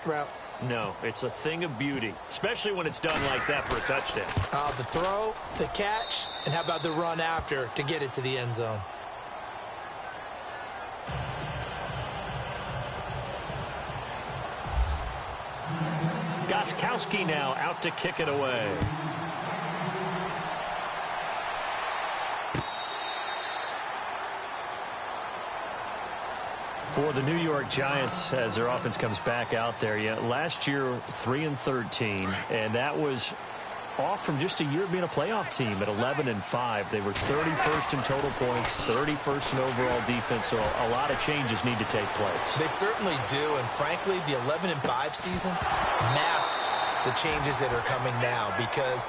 best route? No, it's a thing of beauty, especially when it's done like that for a touchdown. The throw, the catch, and how about the run after to get it to the end zone? Gostkowski now out to kick it away. For the New York Giants, as their offense comes back out there, last year 3-13, and that was off from just a year of being a playoff team at 11-5. They were 31st in total points, 31st in overall defense, so a lot of changes need to take place. They certainly do, and frankly, the 11-5 season masked the changes that are coming now because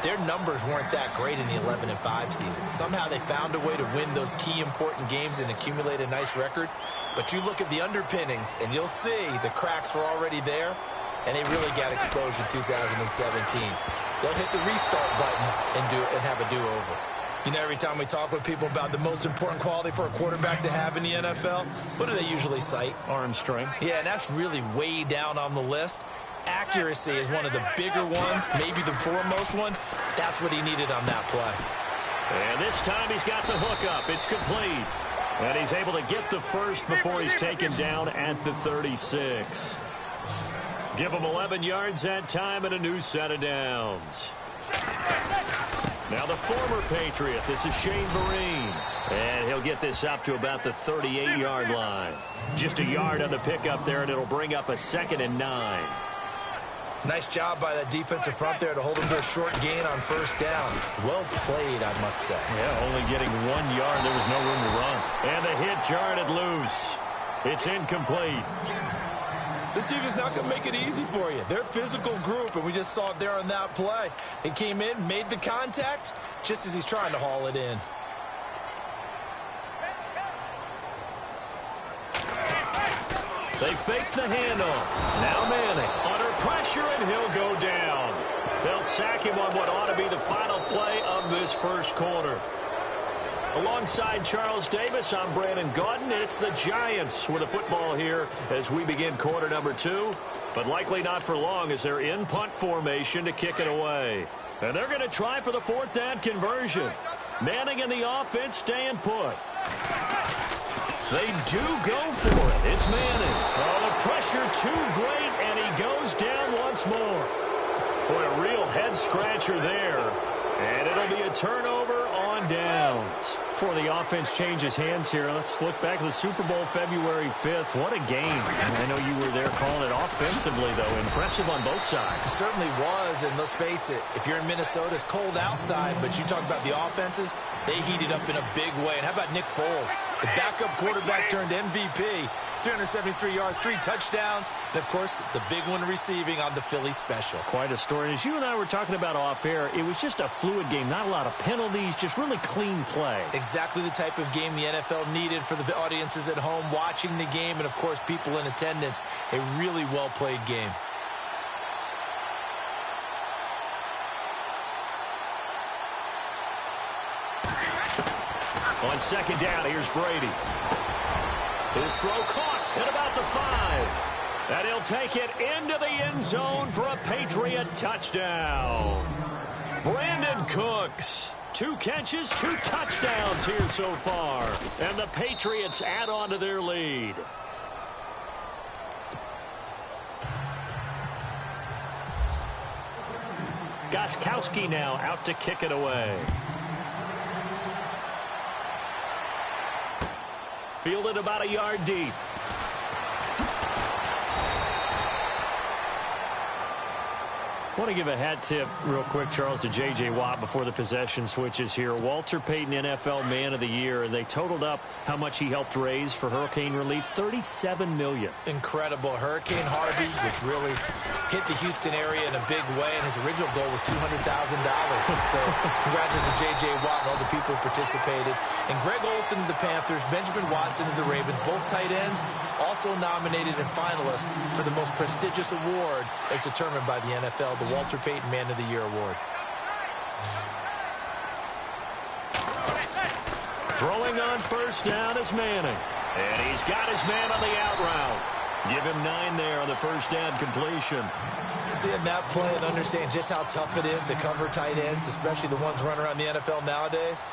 their numbers weren't that great in the 11-5 season. Somehow they found a way to win those key important games and accumulate a nice record. But you look at the underpinnings, and you'll see the cracks were already there, and they really got exposed in 2017. They'll hit the restart button and have a do-over. You know, every time we talk with people about the most important quality for a quarterback to have in the NFL, what do they usually cite? Arm strength. Yeah, and that's really way down on the list. Accuracy is one of the bigger ones, maybe the foremost one. That's what he needed on that play. And this time he's got the hook up. It's complete. And he's able to get the first before he's taken down at the 36. Give him 11 yards that time and a new set of downs. Now the former Patriot, this is Shane Vereen. And he'll get this up to about the 38-yard line. Just a yard on the pickup there, and it'll bring up a 2nd and 9. Nice job by that defensive front there to hold him to a short gain on first down. Well played, I must say. Yeah, only getting 1 yard. There was no room to run. And the hit jarred it loose. It's incomplete. This defense not going to make it easy for you. They're a physical group, and we just saw it there on that play. It came in, made the contact, just as he's trying to haul it in. They fake the handoff. Now Manning under pressure, and he'll go down. They'll sack him on what ought to be the final play of this first quarter. Alongside Charles Davis, I'm Brandon Gaudin. It's the Giants with a football here as we begin quarter number 2. But likely not for long as they're in punt formation to kick it away. And they're going to try for the 4th down conversion. Manning and the offense staying put. They do go for it. It's Manning. Oh, the pressure too great, and he goes down once more. Boy, a real head-scratcher there. And it'll be a turnover on downs. Before the offense changes hands here, let's look back to the Super Bowl February 5th. What a game. I know you were there calling it offensively, though. Impressive on both sides. It certainly was, and let's face it, if you're in Minnesota, it's cold outside, but you talk about the offenses, they heated up in a big way. And how about Nick Foles? The backup quarterback turned MVP. 373 yards, 3 touchdowns, and, of course, the big one receiving on the Philly special. Quite a story. And as you and I were talking about off air, it was just a fluid game. Not a lot of penalties, just really clean play. Exactly the type of game the NFL needed for the audiences at home watching the game and, of course, people in attendance. A really well-played game. On 2nd down, here's Brady. His throw caught at about the 5. And he'll take it into the end zone for a Patriot touchdown. Brandon Cooks. 2 catches, 2 touchdowns here so far. And the Patriots add on to their lead. Gostkowski now out to kick it away. Fielded about a yard deep. I want to give a hat tip real quick, Charles, to J.J. Watt before the possession switches here. Walter Payton, NFL Man of the Year. They totaled up how much he helped raise for hurricane relief, $37 million. Incredible. Hurricane Harvey, which really hit the Houston area in a big way, and his original goal was $200,000. So congratulations to J.J. Watt and all the people who participated. And Greg Olsen of the Panthers, Benjamin Watson of the Ravens, both tight ends, also nominated and finalists for the most prestigious award as determined by the NFL, the Walter Payton Man of the Year Award. Throwing on first down is Manning. And he's got his man on the out route. Give him 9 there on the first down completion. Seeing that play and understand just how tough it is to cover tight ends, especially the ones running around the NFL nowadays,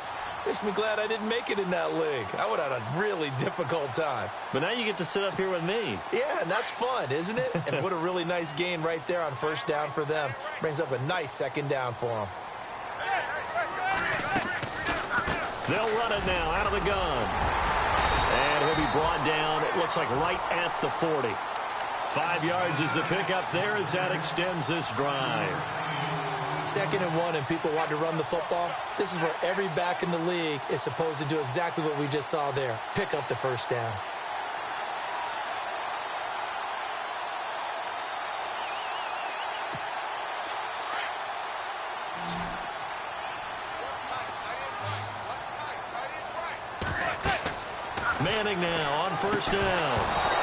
makes me glad I didn't make it in that league. I would have had a really difficult time. But now you get to sit up here with me. Yeah, and that's fun, isn't it? And what a really nice gain right there on first down for them. Brings up a nice second down for them. They'll run it now out of the gun. And he'll be brought down, it looks like right at the 40. 5 yards is the pickup there as that extends this drive. 2nd and 1 and people want to run the football. This is where every back in the league is supposed to do exactly what we just saw there. Pick up the first down. Manning now on first down.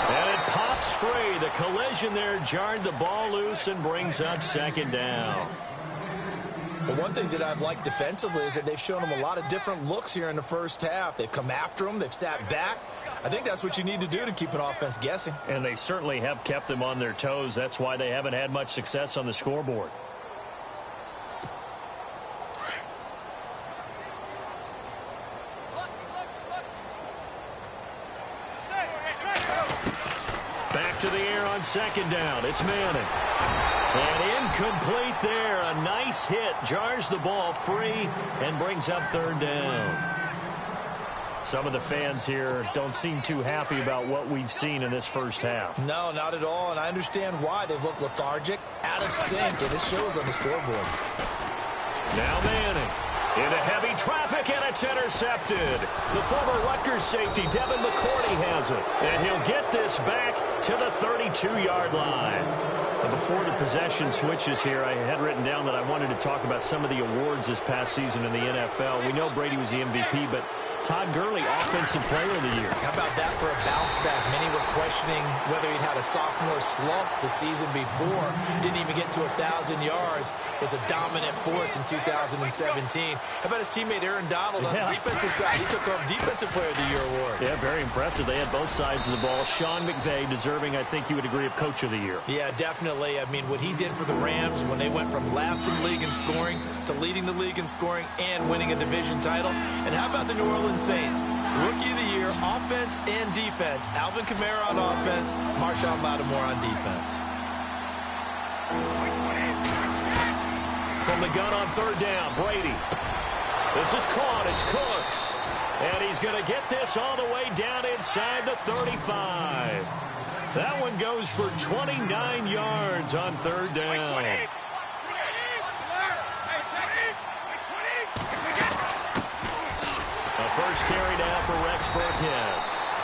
And it pops free. The collision there jarred the ball loose and brings up second down. Well, one thing that I've liked defensively is that they've shown them a lot of different looks here in the first half. They've come after them. They've sat back. I think that's what you need to do to keep an offense guessing. And they certainly have kept them on their toes. That's why they haven't had much success on the scoreboard. Back to the air on second down. It's Manning. And incomplete there. A nice hit. Jars the ball free and brings up third down. Some of the fans here don't seem too happy about what we've seen in this first half. No, not at all. And I understand why. They've looked lethargic, out of sync, and it shows on the scoreboard. Now Manning. Into heavy traffic, and it's intercepted. The former Rutgers safety, Devin McCourty, has it. And he'll get this back to the 32-yard line. Before the possession switches here, I had written down that I wanted to talk about some of the awards this past season in the NFL. We know Brady was the MVP, but Todd Gurley, Offensive Player of the Year. How about that for a bounce back? Many were questioning whether he'd had a sophomore slump the season before. Didn't even get to 1,000 yards. Was a dominant force in 2017. How about his teammate Aaron Donald on the defensive side? He took home Defensive Player of the Year award. Yeah, very impressive. They had both sides of the ball. Sean McVay deserving, I think you would agree, of Coach of the Year. Yeah, definitely. I mean, what he did for the Rams when they went from last in the league in scoring to leading the league in scoring and winning a division title. And how about the New Orleans Saints? Rookie of the Year, offense and defense. Alvin Kamara on offense, Marshawn Lattimore on defense. From the gun on third down, Brady. This is caught. It's Cooks. And he's going to get this all the way down inside the 35. That one goes for 29 yards on third down. First carry now for Rex Burkhead.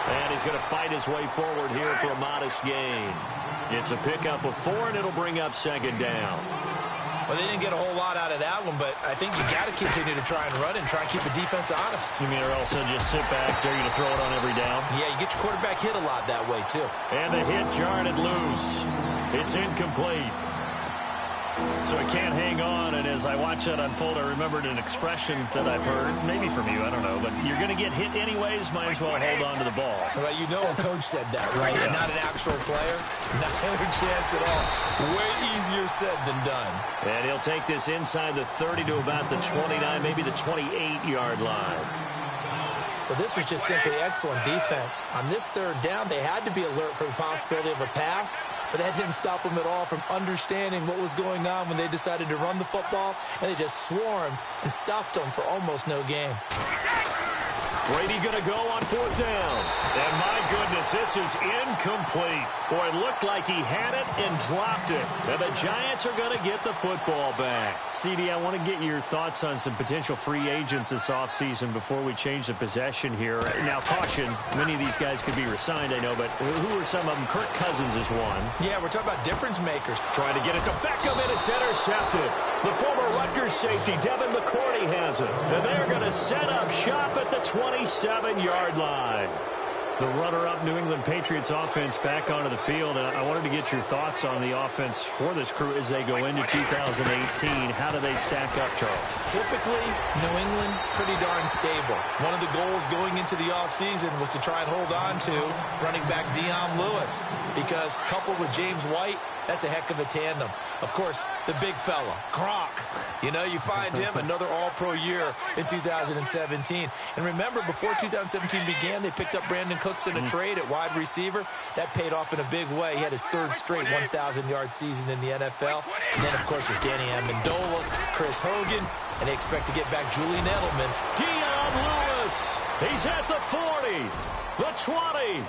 And he's going to fight his way forward here for a modest gain. It's a pickup of 4, and it'll bring up second down. Well, they didn't get a whole lot out of that one, but I think you got to continue to try and run and try and keep the defense honest. You mean or else they'll just sit back, dare you to throw it on every down? Yeah, you get your quarterback hit a lot that way, too. And the hit jarred it loose. It's incomplete. So it can't hang on, and as I watch that unfold, I remembered an expression that I've heard, maybe from you, I don't know, but you're going to get hit anyways, might as well hold on to the ball. Well, you know a coach said that, right? Yeah. Not an actual player. Not a chance at all. Way easier said than done. And he'll take this inside the 30 to about the 29, maybe the 28-yard line. Well, this was just simply excellent defense. On this third down, they had to be alert for the possibility of a pass, but that didn't stop them at all from understanding what was going on when they decided to run the football, and they just swarmed and stuffed them for almost no gain. Brady going to go on fourth down. And my goodness, this is incomplete. Boy, it looked like he had it and dropped it. And the Giants are going to get the football back. CD, I want to get your thoughts on some potential free agents this offseason before we change the possession here. Now, caution, many of these guys could be re-signed, I know, but who are some of them? Kirk Cousins is one. Yeah, we're talking about difference makers. Trying to get it to Beckham, and it's intercepted. The former Rutgers safety, Devin McCourty, has it. And they're going to set up shop at the 27-yard line. The runner-up New England Patriots offense back onto the field. And I wanted to get your thoughts on the offense for this crew as they go into 2018. How do they stack up, Charles? Typically, New England, pretty darn stable. One of the goals going into the offseason was to try and hold on to running back Dion Lewis, because coupled with James White, that's a heck of a tandem. Of course, the big fella, Gronk. You know, you find him another all-pro year in 2017. And remember, before 2017 began, they picked up Brandon Cooks in a trade at wide receiver. That paid off in a big way. He had his third straight 1,000-yard season in the NFL. And then, of course, there's Danny Amendola, Chris Hogan, and they expect to get back Julian Edelman. Dion Lewis, he's at the 40, the 20,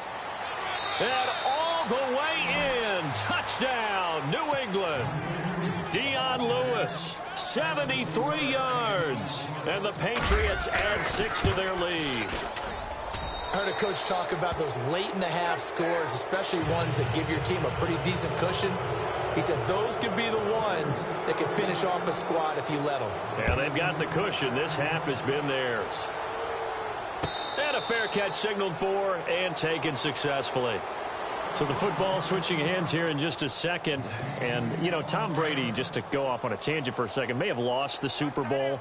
and all the way in. Touchdown, New England. Dion Lewis, 73 yards, and the Patriots add 6 to their lead. I heard a coach talk about those late-in-the-half scores, especially ones that give your team a pretty decent cushion. He said those could be the ones that can finish off a squad if you let them. Yeah, they've got the cushion. This half has been theirs. And a fair catch signaled for and taken successfully. So the football switching hands here in just a second. And, you know, Tom Brady, just to go off on a tangent for a second, may have lost the Super Bowl,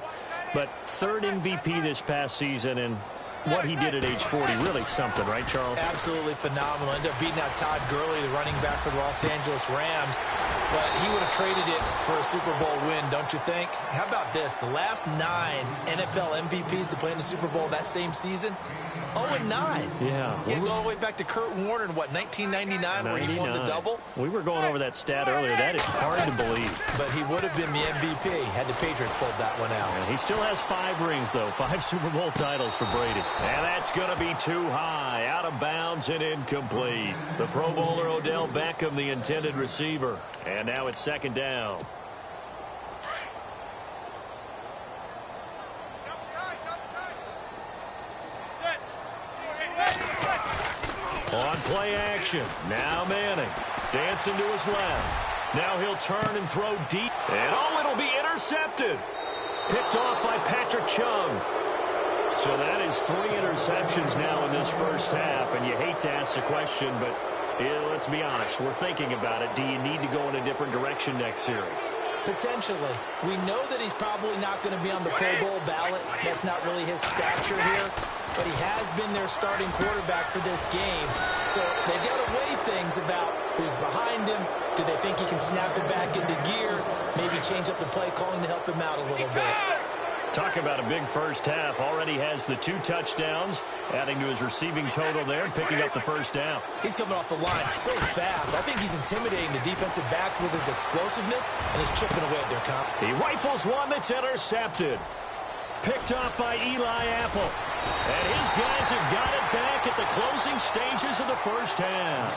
but third MVP this past season, and what he did at age 40, really something, right, Charles? Absolutely phenomenal. Ended up beating out Todd Gurley, the running back for the Los Angeles Rams. But he would have traded it for a Super Bowl win, don't you think? How about this? The last 9 NFL MVPs to play in the Super Bowl that same season, 0-9. Yeah. You go all the way back to Kurt Warner in, what, 1999, where he won the double? We were going over that stat earlier. That is hard to believe. But he would have been the MVP had the Patriots pulled that one out. And he still has 5 rings, though. 5 Super Bowl titles for Brady. And that's going to be too high. Out of bounds and incomplete. The Pro Bowler Odell Beckham, the intended receiver. And now it's second down. On play action. Now Manning. Dancing to his left. Now he'll turn and throw deep. And oh, it'll be intercepted. Picked off by Patrick Chung. So that is 3 interceptions now in this first half. And you hate to ask the question, but let's be honest. We're thinking about it. Do you need to go in a different direction next series? Potentially. We know that he's probably not going to be on the Pro Bowl ballot. That's not really his stature here. But he has been their starting quarterback for this game. So they've got to weigh things about who's behind him. Do they think he can snap it back into gear? Maybe change up the play calling to help him out a little bit. Talk about a big first half. Already has the 2 touchdowns, adding to his receiving total there and picking up the first down. He's coming off the line so fast. I think he's intimidating the defensive backs with his explosiveness, and he's chipping away at their comp. He rifles one that's intercepted. Picked off by Eli Apple. And his guys have got it back at the closing stages of the first half.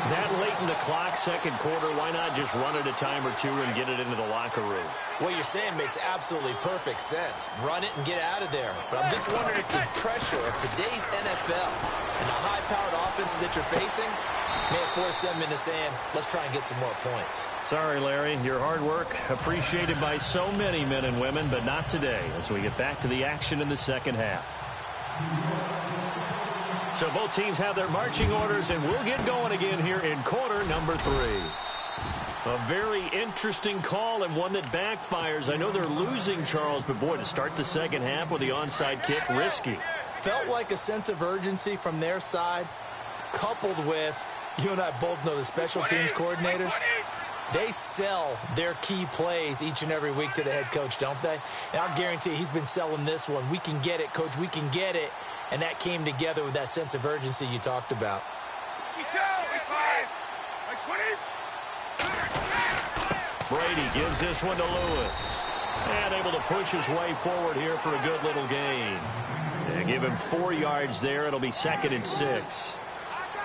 That late in the clock, second quarter, why not just run it a time or two and get it into the locker room? What you're saying makes absolutely perfect sense. Run it and get out of there. But I'm just wondering if the pressure of today's NFL and the high-powered offenses that you're facing may have forced them into saying, let's try and get some more points. Sorry, Larry. Your hard work appreciated by so many men and women, but not today as we get back to the action in the second half. So both teams have their marching orders, and we'll get going again here in quarter number 3. A very interesting call and one that backfires. I know they're losing, Charles, but boy, to start the second half with the onside kick, risky. Felt like a sense of urgency from their side, coupled with, you and I both know the special teams coordinators. They sell their key plays each and every week to the head coach, don't they? And I'll guarantee he's been selling this one. We can get it, coach. We can get it. And that came together with that sense of urgency you talked about. Brady gives this one to Lewis. And able to push his way forward here for a good little gain. And give him 4 yards there. It'll be 2nd and 6.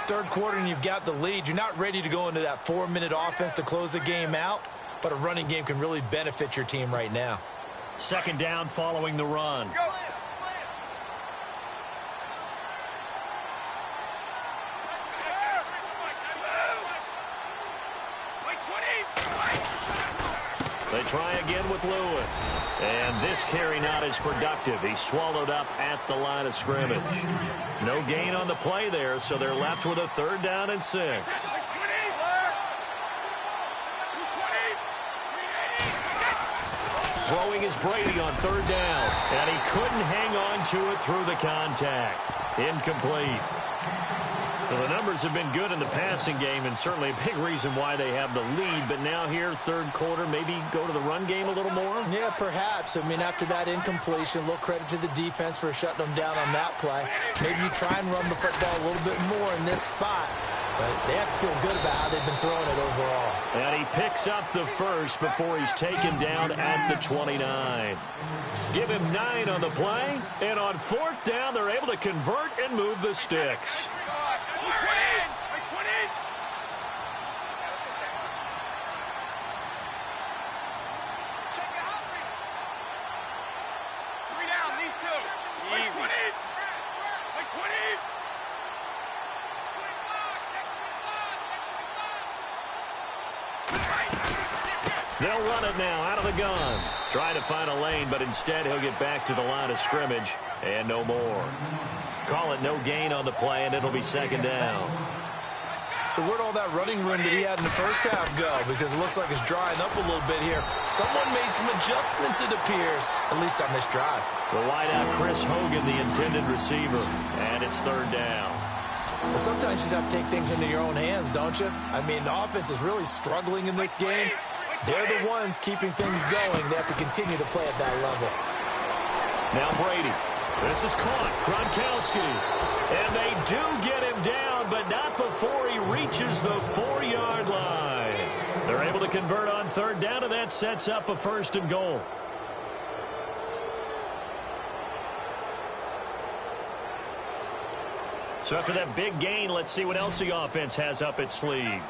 Third quarter and you've got the lead. You're not ready to go into that 4-minute offense to close the game out. But a running game can really benefit your team right now. Second down following the run. They try again with Lewis. And this carry not as productive. He's swallowed up at the line of scrimmage. No gain on the play there, so they're left with a 3rd down and 6. Throwing is Brady on 3rd down. And he couldn't hang on to it through the contact. Incomplete. Well, the numbers have been good in the passing game, and certainly a big reason why they have the lead. But now here, 3rd quarter, maybe go to the run game a little more? Yeah, perhaps. I mean, after that incompletion, a little credit to the defense for shutting them down on that play. Maybe you try and run the football a little bit more in this spot. But they have to feel good about how they've been throwing it overall. And he picks up the first before he's taken down at the 29. Give him 9 on the play. And on 4th down, they're able to convert and move the sticks. They'll run it now out of the gun. Trying to find a lane, but instead he'll get back to the line of scrimmage and no more. Call it no gain on the play, and it'll be 2nd down. So where'd all that running room that he had in the first half go? Because it looks like it's drying up a little bit here. Someone made some adjustments, it appears, at least on this drive. The wideout, Chris Hogan, the intended receiver, and it's 3rd down. Well, sometimes you just have to take things into your own hands, don't you? I mean, the offense is really struggling in this game. They're the ones keeping things going. They have to continue to play at that level. Now Brady. This is caught. Gronkowski. And they do get him down, but not before he reaches the 4-yard line. They're able to convert on 3rd down, and that sets up a 1st and goal. So after that big gain, let's see what else the offense has up its sleeve.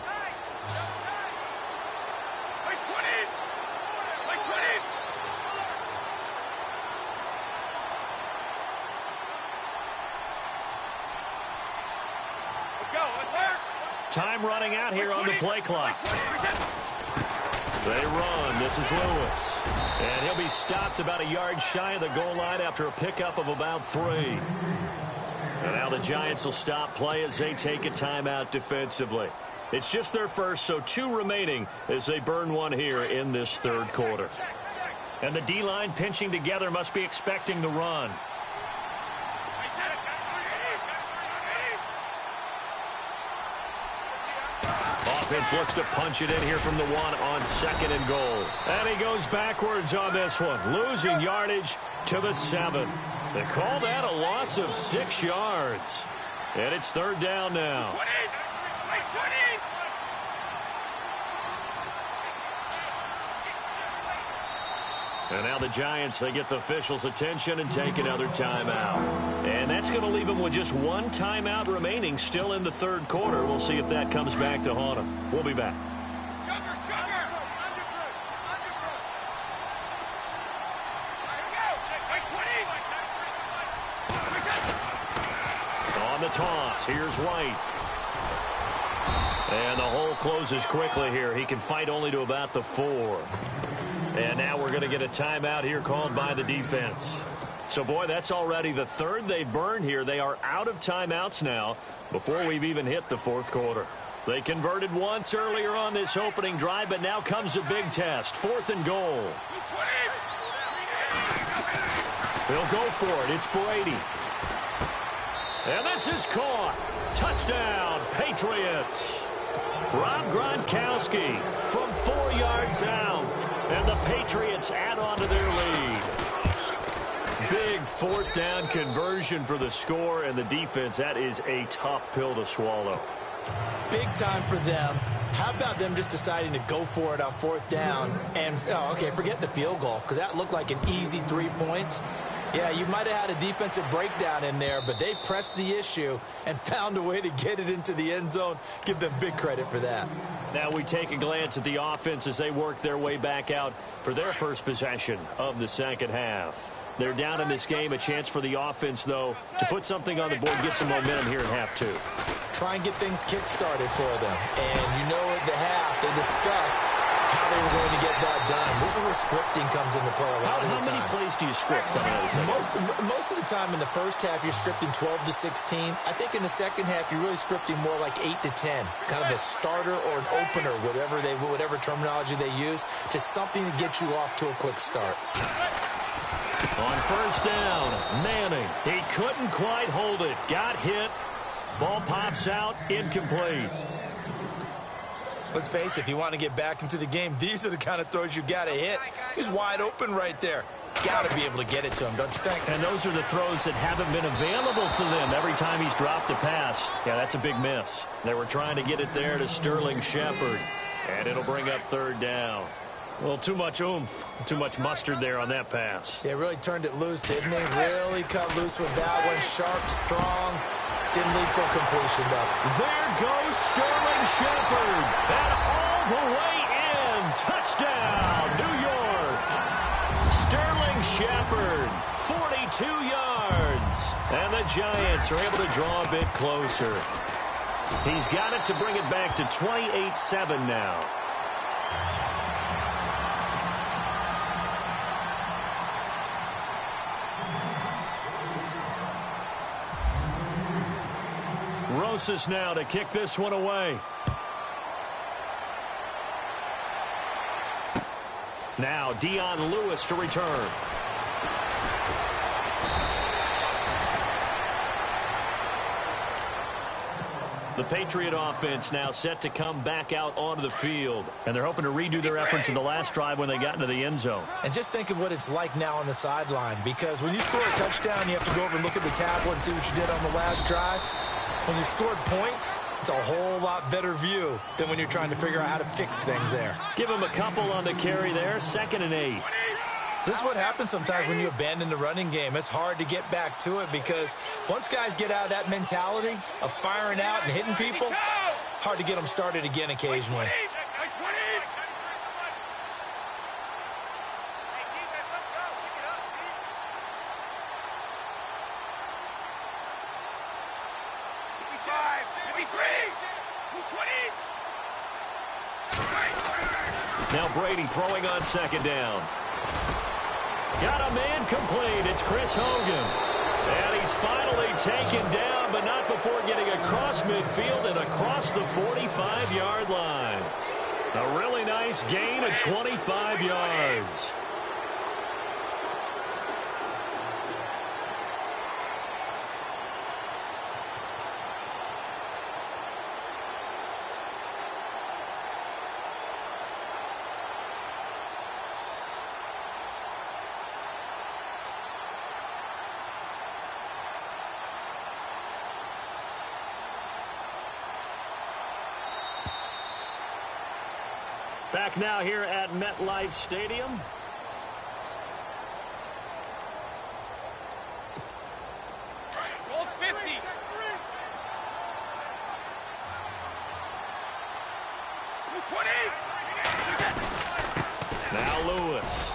Time running out here on the play clock. They run. This is Lewis. And he'll be stopped about a yard shy of the goal line after a pickup of about 3. And now the Giants will stop play as they take a timeout defensively. It's just their first, so 2 remaining as they burn one here in this 3rd quarter. And the D-line pinching together must be expecting the run. Offense looks to punch it in here from the 1 on 2nd and goal. And he goes backwards on this one, losing yardage to the 7. They call that a loss of 6 yards. And it's 3rd down now. And now the Giants, they get the officials' attention and take another timeout. And that's going to leave them with just 1 timeout remaining still in the 3rd quarter. We'll see if that comes back to haunt them. We'll be back. On the toss, here's White. And the hole closes quickly here. He can fight only to about the 4. And now we're going to get a timeout here called by the defense. So, boy, that's already the 3rd they've burned here. They are out of timeouts now before we've even hit the 4th quarter. They converted once earlier on this opening drive, but now comes a big test. 4th and goal. They'll go for it. It's Brady. And this is caught. Touchdown, Patriots. Rob Gronkowski from 4 yards out. And the Patriots add on to their lead. Big 4th down conversion for the score, and the defense, that is a tough pill to swallow. Big time for them. How about them just deciding to go for it on 4th down? And, okay, forget the field goal, because that looked like an easy 3 points. Yeah, you might have had a defensive breakdown in there, but they pressed the issue and found a way to get it into the end zone. Give them big credit for that. Now we take a glance at the offense as they work their way back out for their first possession of the 2nd half. They're down in this game. A chance for the offense, though, to put something on the board, get some momentum here in half 2. Try and get things kick-started for them. And you know at the half they discussed how they were going to get that done. This is where scripting comes into play a lot of the time. How many plays do you script coming out of the second? Most of the time in the first half, you're scripting 12 to 16. I think in the second half, you're really scripting more like 8 to 10. Kind of a starter or an opener, whatever terminology they use, just something to get you off to a quick start. On first down, Manning. He couldn't quite hold it. Got hit. Ball pops out, incomplete. Let's face it, if you want to get back into the game, these are the kind of throws you got to hit. He's wide open right there. Got to be able to get it to him, don't you think? And those are the throws that haven't been available to them every time he's dropped a pass. Yeah, that's a big miss. They were trying to get it there to Sterling Shepard. And it'll bring up third down. Well, too much oomph, too much mustard there on that pass. Yeah, really turned it loose, didn't he? Really cut loose with that one. Sharp, strong. Didn't lead to a completion, though. There goes Sterling Shepard. And all the way in. Touchdown, New York. Sterling Shepard, 42 yards. And the Giants are able to draw a bit closer. He's got it to bring it back to 28-7 now. Rosas now to kick this one away. Now Dion Lewis to return. The Patriot offense now set to come back out onto the field. And they're hoping to redo their efforts in the last drive when they got into the end zone. And just think of what it's like now on the sideline. Because when you score a touchdown, you have to go over and look at the tablet and see what you did on the last drive. When you scored points, it's a whole lot better view than when you're trying to figure out how to fix things there. Give him a couple on the carry there, 2nd and 8. This is what happens sometimes when you abandon the running game. It's hard to get back to it because once guys get out of that mentality of firing out and hitting people, hard to get them started again occasionally. Now Brady throwing on 2nd down. Got a man complete. It's Chris Hogan. And he's finally taken down, but not before getting across midfield and across the 45-yard line. A really nice gain of 25 yards. Back now here at MetLife Stadium. Goal 50. Now Lewis.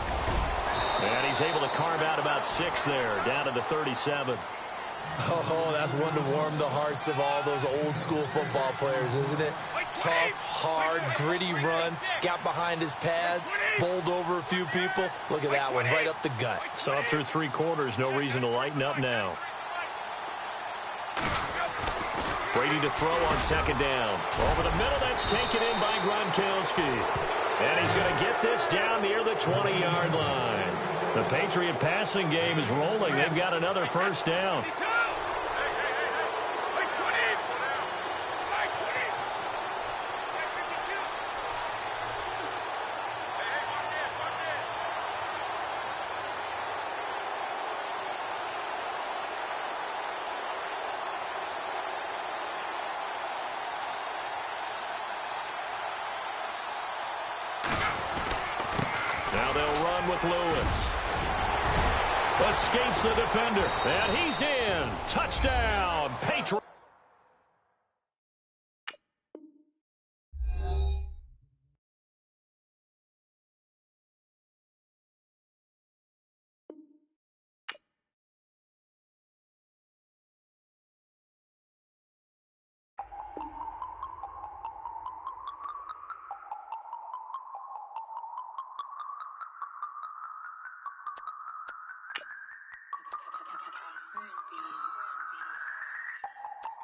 And he's able to carve out about 6 there, down to the 37. Oh, that's one to warm the hearts of all those old-school football players, isn't it? Tough, hard, gritty run, got behind his pads, bowled over a few people. Look at that one, right up the gut. So up through 3 quarters, no reason to lighten up now. Brady to throw on 2nd down. Over the middle, that's taken in by Gronkowski. And he's going to get this down near the 20-yard line. The Patriot passing game is rolling. They've got another first down. Now they'll run with Lewis. Escapes the defender. And he's in. Touchdown, Patriots.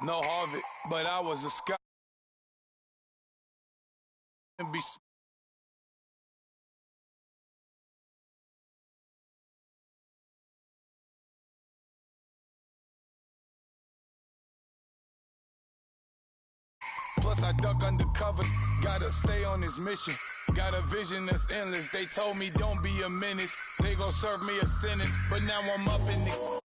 No Harvard, but I was a Scot. Plus I duck undercover, gotta stay on this mission. Got a vision that's endless, they told me don't be a menace. They gon' serve me a sentence, but now I'm up in the